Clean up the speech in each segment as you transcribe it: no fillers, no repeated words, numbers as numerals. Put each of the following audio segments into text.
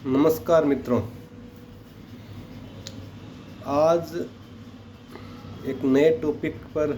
नमस्कार मित्रों। आज एक नए टॉपिक पर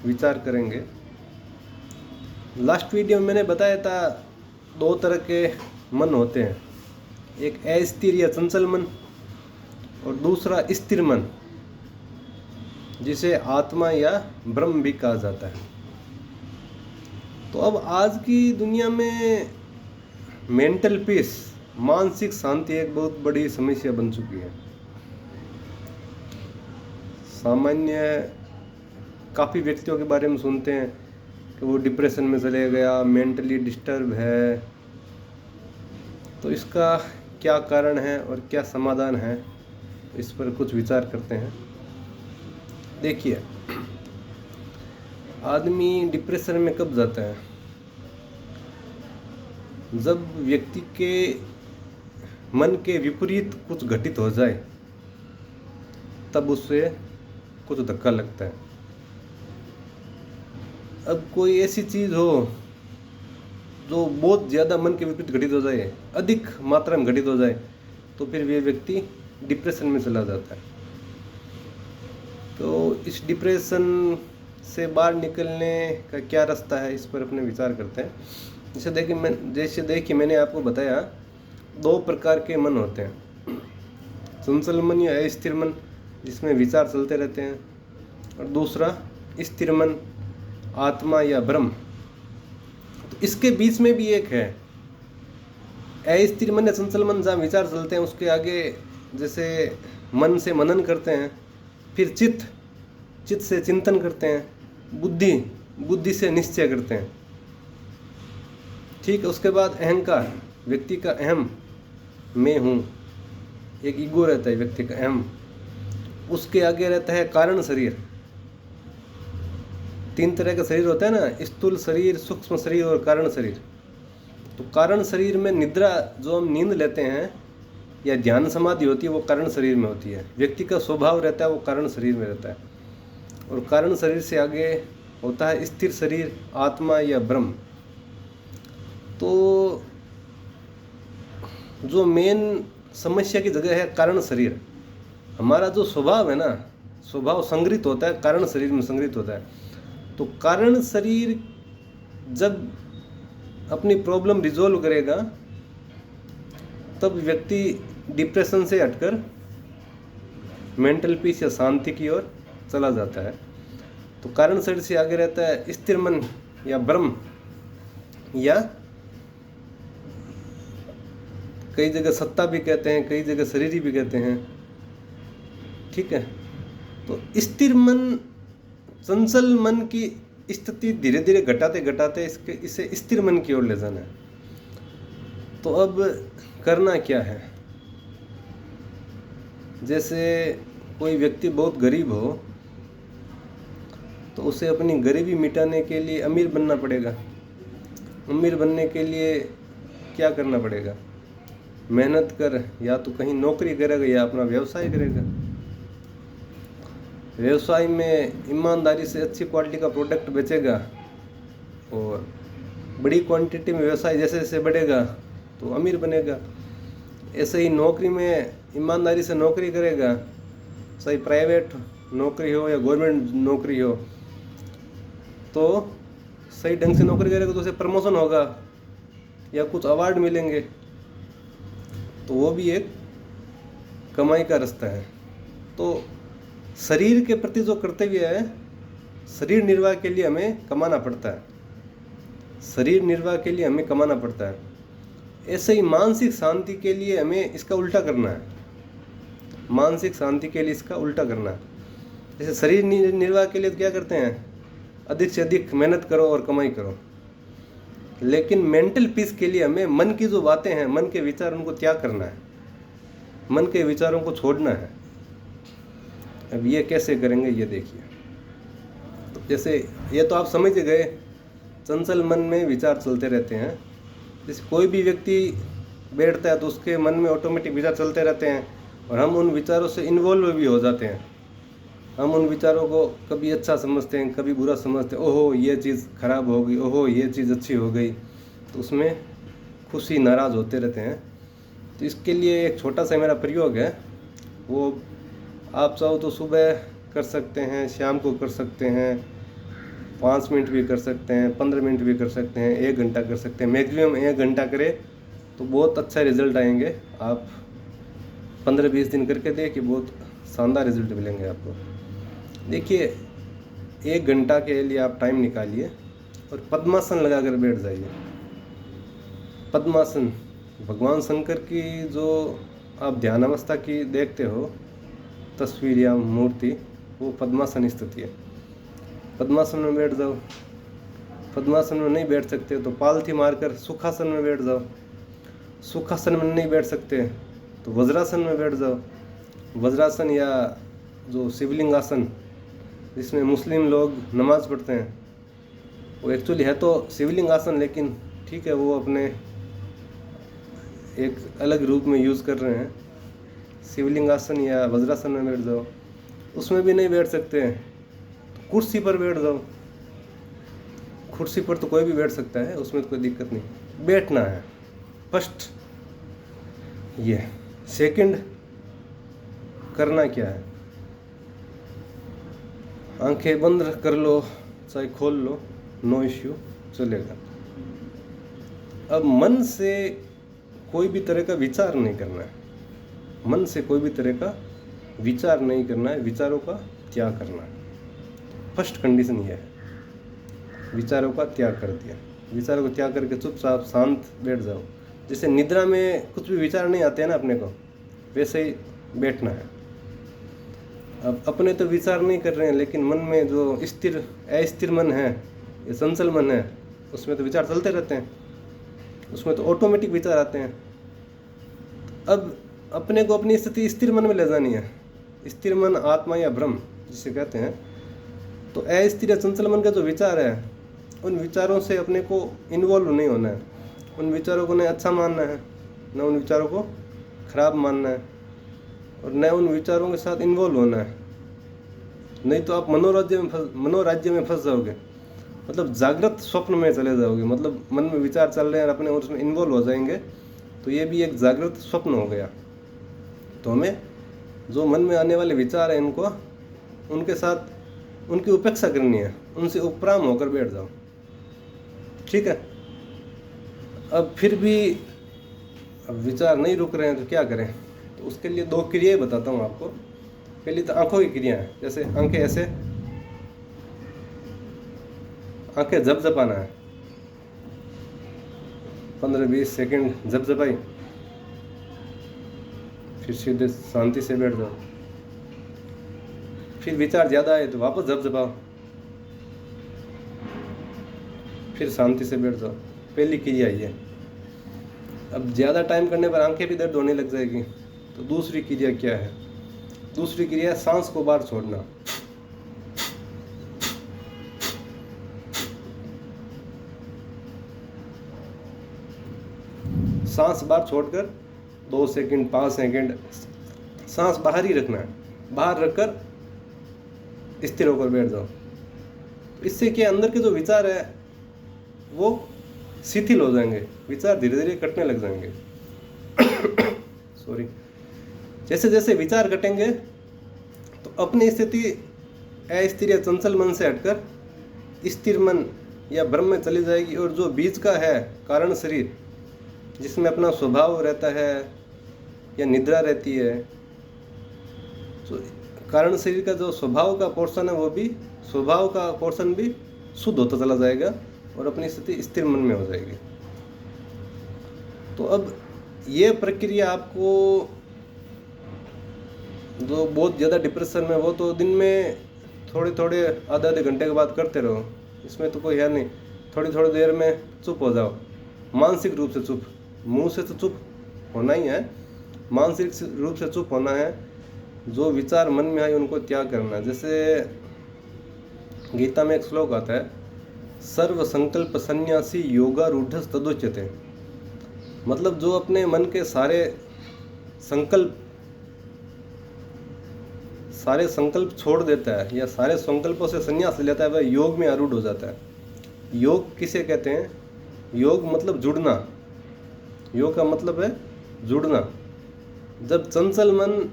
विचार करेंगे। लास्ट वीडियो में मैंने बताया था दो तरह के मन होते हैं, एक अस्थिर या चंचल मन और दूसरा स्थिर मन, जिसे आत्मा या ब्रह्म भी कहा जाता है। तो अब आज की दुनिया में मेंटल पीस, मानसिक शांति एक बहुत बड़ी समस्या बन चुकी है। सामान्य काफ़ी व्यक्तियों के बारे में सुनते हैं कि वो डिप्रेशन में चले गया, मेंटली डिस्टर्ब है। तो इसका क्या कारण है और क्या समाधान है, इस पर कुछ विचार करते हैं। देखिए, आदमी डिप्रेशन में कब जाता है? जब व्यक्ति के मन के विपरीत कुछ घटित हो जाए, तब उससे कुछ धक्का लगता है। अब कोई ऐसी चीज़ हो जो बहुत ज़्यादा मन के विपरीत घटित हो जाए, अधिक मात्रा में घटित हो जाए, तो फिर वे व्यक्ति डिप्रेशन में चला जाता है। तो इस डिप्रेशन से बाहर निकलने का क्या रास्ता है, इस पर अपने विचार करते हैं। जैसे देखिए मैंने आपको बताया दो प्रकार के मन होते हैं, चंचल मन या अस्थिर मन, जिसमें विचार चलते रहते हैं, और दूसरा स्थिर मन, आत्मा या ब्रह्म। तो इसके बीच में भी एक है अस्थिर मन या चंचल मन, जहाँ विचार चलते हैं उसके आगे जैसे मन से मनन करते हैं, फिर चित्त से चिंतन करते हैं, बुद्धि से निश्चय करते हैं। ठीक है। उसके बाद अहंकार, व्यक्ति का अहम, मैं हूँ, एक ईगो रहता है व्यक्ति का अहम। उसके आगे रहता है कारण शरीर। तीन तरह का शरीर होता है ना, स्थूल शरीर, सूक्ष्म शरीर और कारण शरीर। तो कारण शरीर में निद्रा, जो हम नींद लेते हैं या ध्यान समाधि होती है, वो कारण शरीर में होती है। व्यक्ति का स्वभाव रहता है वो कारण शरीर में रहता है। और कारण शरीर से आगे होता है स्थिर शरीर, आत्मा या ब्रह्म। तो जो मेन समस्या की जगह है कारण शरीर। हमारा जो स्वभाव है ना, स्वभाव संग्रहित होता है कारण शरीर में, संग्रहित होता है। तो कारण शरीर जब अपनी प्रॉब्लम रिजॉल्व करेगा, तब व्यक्ति डिप्रेशन से हटकर मेंटल पीस या शांति की ओर चला जाता है। तो कारण शरीर से आगे रहता है स्थिर मन या ब्रह्म, या कई जगह सत्ता भी कहते हैं, कई जगह शरीर भी कहते हैं। ठीक है। तो स्थिर मन, चंचल मन की स्थिति धीरे धीरे घटाते घटाते इसे स्थिर मन की ओर ले जाना है। तो अब करना क्या है? जैसे कोई व्यक्ति बहुत गरीब हो, तो उसे अपनी गरीबी मिटाने के लिए अमीर बनना पड़ेगा। अमीर बनने के लिए क्या करना पड़ेगा? मेहनत कर, या तो कहीं नौकरी करेगा या अपना व्यवसाय करेगा। व्यवसाय में ईमानदारी से अच्छी क्वालिटी का प्रोडक्ट बेचेगा, और बड़ी क्वांटिटी में व्यवसाय जैसे जैसे बढ़ेगा तो अमीर बनेगा। ऐसे ही नौकरी में ईमानदारी से नौकरी करेगा, चाहे प्राइवेट नौकरी हो या गवर्नमेंट नौकरी हो, तो सही ढंग से नौकरी करेगा तो उसे प्रमोशन होगा या कुछ अवार्ड मिलेंगे। तो वो भी एक कमाई का रास्ता है। तो शरीर के प्रति जो कर्तव्य है, शरीर निर्वाह के लिए हमें कमाना पड़ता है। शरीर निर्वाह के लिए हमें कमाना पड़ता है। ऐसे ही मानसिक शांति के लिए हमें इसका उल्टा करना है। मानसिक शांति के लिए इसका उल्टा करना है। जैसे शरीर निर्वाह के लिए तो क्या करते हैं? अधिक से अधिक मेहनत करो और कमाई करो। लेकिन मेंटल पीस के लिए हमें मन की जो बातें हैं, मन के विचार, उनको त्याग करना है। मन के विचारों को छोड़ना है। अब ये कैसे करेंगे, ये देखिए। तो जैसे ये तो आप समझ गए, चंचल मन में विचार चलते रहते हैं। जैसे कोई भी व्यक्ति बैठता है तो उसके मन में ऑटोमेटिक विचार चलते रहते हैं, और हम उन विचारों से इन्वॉल्व भी हो जाते हैं। हम उन विचारों को कभी अच्छा समझते हैं, कभी बुरा समझते हैं। ओहो ये चीज़ खराब हो गई, ओहो ये चीज़ अच्छी हो गई, तो उसमें खुशी नाराज़ होते रहते हैं। तो इसके लिए एक छोटा सा मेरा प्रयोग है, वो आप चाहो तो सुबह कर सकते हैं, शाम को कर सकते हैं, 5 मिनट भी कर सकते हैं, 15 मिनट भी कर सकते हैं, 1 घंटा कर सकते हैं। मैक्सिमम 1 घंटा करें तो बहुत अच्छा रिजल्ट आएंगे। आप 15-20 दिन करके देखिए, बहुत शानदार रिजल्ट मिलेंगे आपको। देखिए 1 घंटा के लिए आप टाइम निकालिए और पद्मासन लगा कर बैठ जाइए। पद्मासन, भगवान शंकर की जो आप ध्यान अवस्था की देखते हो तस्वीर या मूर्ति, वो पद्मासन स्थिति है। पद्मासन में बैठ जाओ। पद्मासन में नहीं बैठ सकते तो पालथी मारकर सुखासन में बैठ जाओ। सुखासन में नहीं बैठ सकते तो वज्रासन में बैठ जाओ। वज्रासन या जो शिवलिंग आसन जिसमें मुस्लिम लोग नमाज पढ़ते हैं, वो एक्चुअली है तो शिवलिंग आसन, लेकिन ठीक है वो अपने एक अलग रूप में यूज़ कर रहे हैं। शिवलिंग आसन या वज्रासन में बैठ जाओ। उसमें भी नहीं बैठ सकते तो कुर्सी पर बैठ जाओ। कुर्सी पर तो कोई भी बैठ सकता है, उसमें तो कोई दिक्कत नहीं। बैठना है फर्स्ट। ये सेकंड करना क्या है, आंखें बंद कर लो चाहे खोल लो, नो इश्यू, चलेगा। अब मन से कोई भी तरह का विचार नहीं करना है। मन से कोई भी तरह का विचार नहीं करना है, विचारों का त्याग करना है। फर्स्ट कंडीशन ये है, विचारों का त्याग कर दिया। विचारों को त्याग करके चुपचाप शांत बैठ जाओ। जैसे निद्रा में कुछ भी विचार नहीं आते हैं ना अपने को, वैसे ही बैठना है। अब अपने तो विचार नहीं कर रहे हैं, लेकिन मन में जो स्थिर अस्थिर मन है, ये चंचल मन है, उसमें तो विचार चलते रहते हैं, उसमें तो ऑटोमेटिक विचार आते हैं। अब अपने को अपनी स्थिति स्थिर मन में ले जानी है। स्थिर मन आत्मा या ब्रह्म जिसे कहते हैं। तो अस्थिर या चंचल मन का जो विचार है, उन विचारों से अपने को इन्वॉल्व नहीं होना है। उन विचारों को न अच्छा मानना है, न उन विचारों को खराब मानना है, और न उन विचारों के साथ इन्वॉल्व होना है। नहीं तो आप मनोराज्य में फंस जाओगे, मतलब जागृत स्वप्न में चले जाओगे। मतलब मन में विचार चल रहे हैं और अपने और उसमें इन्वॉल्व हो जाएंगे, तो ये भी एक जागृत स्वप्न हो गया। तो हमें जो मन में आने वाले विचार हैं, इनको उनके साथ उनकी उपेक्षा करनी है, उनसे उपराम होकर बैठ जाओ, ठीक है। अब फिर भी अब विचार नहीं रुक रहे हैं तो क्या करें, तो उसके लिए 2 क्रियाएं बताता हूँ आपको। पहली तो आंखों की क्रिया है, जैसे आंखें ऐसे, आंखें झपझपाना है, 15-20 सेकंड झपझपाई, फिर सीधे शांति से बैठ जाओ। फिर विचार ज़्यादा आए तो वापस झपझपाओ, फिर शांति से बैठ जाओ। पहली क्रिया ये। अब ज़्यादा टाइम करने पर आंखें भी दर्द होने लग जाएगी, तो दूसरी क्रिया क्या है? दूसरी क्रिया है सांस को बाहर छोड़ना। सांस बाहर छोड़कर 2 सेकंड 5 सेकंड सांस बाहर ही रखना है। बाहर रखकर स्थिर होकर बैठ जाओ। इससे क्या, अंदर के जो विचार है वो शिथिल हो जाएंगे, विचार धीरे धीरे कटने लग जाएंगे। सॉरी। जैसे जैसे विचार कटेंगे तो अपनी स्थिति अस्थिर या चंचल मन से हटकर स्थिर मन या ब्रह्म में चली जाएगी। और जो बीच का है कारण शरीर, जिसमें अपना स्वभाव रहता है या निद्रा रहती है, तो कारण शरीर का जो स्वभाव का पोर्शन है, वो भी स्वभाव का पोर्शन भी शुद्ध होता चला जाएगा और अपनी स्थिति स्थिर मन में हो जाएगी। तो अब ये प्रक्रिया आपको, जो बहुत ज़्यादा डिप्रेशन में, वो तो दिन में थोड़े थोड़े आधे घंटे के बाद करते रहो, इसमें तो कोई है नहीं। थोड़ी थोड़ी देर में चुप हो जाओ, मानसिक रूप से चुप। मुंह से तो चुप होना ही है, मानसिक रूप से चुप होना है। जो विचार मन में आए उनको त्याग करना है। जैसे गीता में एक श्लोक आता है, सर्व संकल्प सन्यासी योगारूढ़ तदोच्यते। मतलब जो अपने मन के सारे संकल्प छोड़ देता है या सारे संकल्पों से संन्यास लेता है, वह योग में आरूढ़ हो जाता है। योग किसे कहते हैं? योग मतलब जुड़ना। योग का मतलब है जुड़ना। जब चंचल मन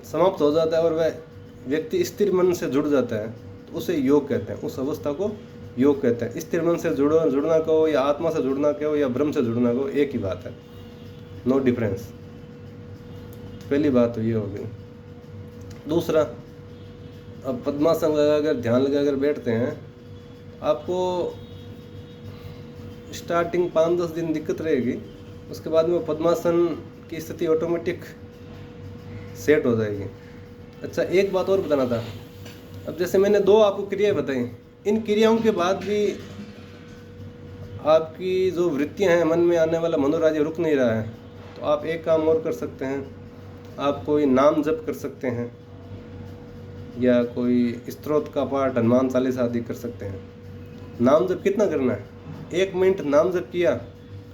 समाप्त हो जाता है और वह व्यक्ति स्थिर मन से जुड़ जाता है तो उसे योग कहते हैं, उस अवस्था को योग कहते हैं। स्थिर मन से जुड़ना कहो या आत्मा से जुड़ना कहो या ब्रह्म से जुड़ना कहो, एक ही बात है, नो डिफरेंस। पहली बात तो ये हो गई। दूसरा, अब पद्मासन लगाकर ध्यान लगाकर बैठते हैं, आपको स्टार्टिंग 5-10 दिन दिक्कत रहेगी, उसके बाद में पद्मासन की स्थिति ऑटोमेटिक सेट हो जाएगी। अच्छा, एक बात और बताना था। अब जैसे मैंने 2 आपको क्रियाएं बताई, इन क्रियाओं के बाद भी आपकी जो वृत्तियां हैं, मन में आने वाला मनोराज्य रुक नहीं रहा है, तो आप एक काम और कर सकते हैं। आप कोई नाम जप कर सकते हैं या कोई स्तोत्र का पाठ, हनुमान चालीसा आदि कर सकते हैं। नाम जप कितना करना है? 1 मिनट नाम जप किया,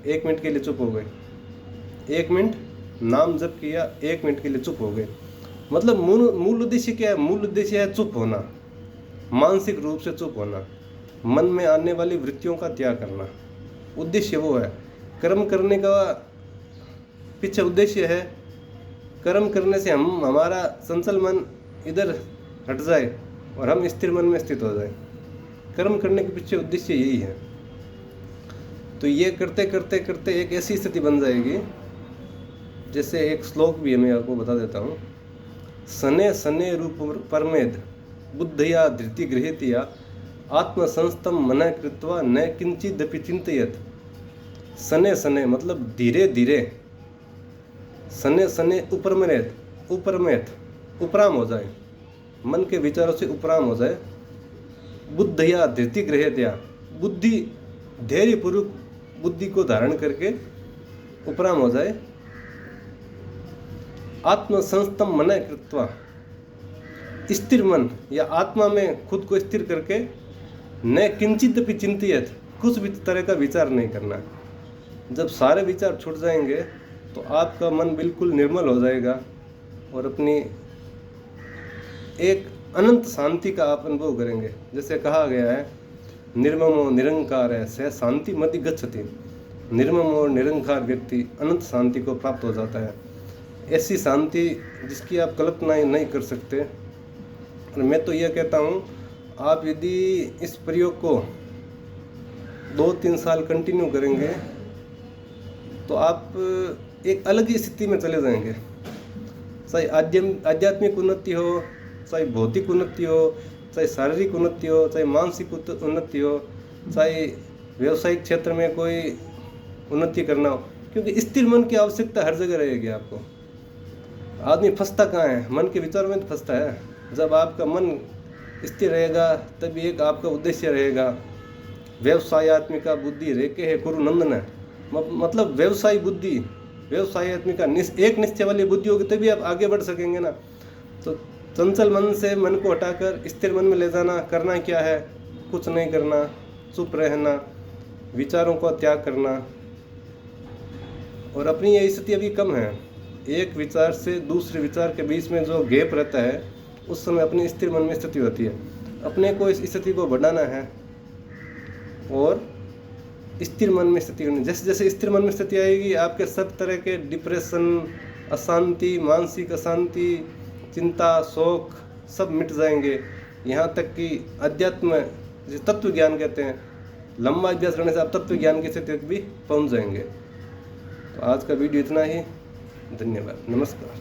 1 मिनट के लिए चुप हो गए। 1 मिनट नाम जप किया, 1 मिनट के लिए चुप हो गए। मतलब मूल उद्देश्य क्या है? मूल उद्देश्य है चुप होना, मानसिक रूप से चुप होना, मन में आने वाली वृत्तियों का त्याग करना। उद्देश्य वो है। कर्म करने का पीछे उद्देश्य है, कर्म करने से हमारा चंचल मन इधर हट जाए और हम स्थिर मन में स्थित हो जाए। कर्म करने के पीछे उद्देश्य यही है। तो ये करते करते करते एक ऐसी स्थिति बन जाएगी, जैसे एक श्लोक भी है, मैं आपको बता देता हूँ। सने सने रूप परमेद बुद्धया धृति गृहीतया आत्मसंस्तम मन कृत्वा न किंचिदपि चिंतयत। सने सने मतलब धीरे धीरे, सने सने उपरमेत उपराम हो जाए, मन के विचारों से उपराम हो जाए। बुद्धया धृति गृहीतया, बुद्धि धैर्यपूर्वक बुद्धि को धारण करके उपराम हो जाए। आत्मसंस्तम मन कृत्वा, स्थिर मन या आत्मा में खुद को स्थिर करके, न किंचित भी चिंतित, कुछ भी तरह का विचार नहीं करना। जब सारे विचार छूट जाएंगे तो आपका मन बिल्कुल निर्मल हो जाएगा और अपनी एक अनंत शांति का आप अनुभव करेंगे। जैसे कहा गया है, निर्ममो निरंकार है सह शांति मति गच्छति। निर्मम और निरंकार व्यक्ति अनंत शांति को प्राप्त हो जाता है। ऐसी शांति जिसकी आप कल्पना नहीं कर सकते। और मैं तो यह कहता हूँ, आप यदि इस प्रयोग को 2-3 साल कंटिन्यू करेंगे तो आप एक अलग ही स्थिति में चले जाएंगे। चाहे आध्यात्मिक उन्नति हो, चाहे भौतिक उन्नति हो, चाहे शारीरिक उन्नति हो, चाहे मानसिक उन्नति हो, चाहे व्यवसायिक क्षेत्र में कोई उन्नति करना हो, क्योंकि स्थिर मन की आवश्यकता हर जगह रहेगी आपको। आदमी फंसता कहाँ है? मन के विचारों में तो फंसता है। जब आपका मन स्थिर रहेगा तभी एक आपका उद्देश्य रहेगा। व्यवसायत्मिका बुद्धि रेके है कुरु नंदन, मतलब व्यवसाय बुद्धि, व्यवसायत्मिका एक निश्चय वाली बुद्धि होगी तभी आप आगे बढ़ सकेंगे ना। तो चंचल मन से मन को हटाकर स्थिर मन में ले जाना। करना क्या है? कुछ नहीं करना, चुप रहना, विचारों को त्याग करना। और अपनी ये स्थिति अभी कम है, एक विचार से दूसरे विचार के बीच में जो गैप रहता है उस समय अपनी स्थिर मन में स्थिति होती है। अपने को इस स्थिति को बढ़ाना है और स्थिर मन में स्थिति करनी। जैसे जैसे स्थिर मन में स्थिति आएगी, आपके सब तरह के डिप्रेशन, अशांति, मानसिक अशांति, चिंता, शोक सब मिट जाएंगे। यहाँ तक कि अध्यात्म जिसे तत्व ज्ञान कहते हैं, लंबा अभ्यास करने से आप तत्व ज्ञान की स्थिति तक भी पहुँच जाएंगे। तो आज का वीडियो इतना ही। धन्यवाद, नमस्कार।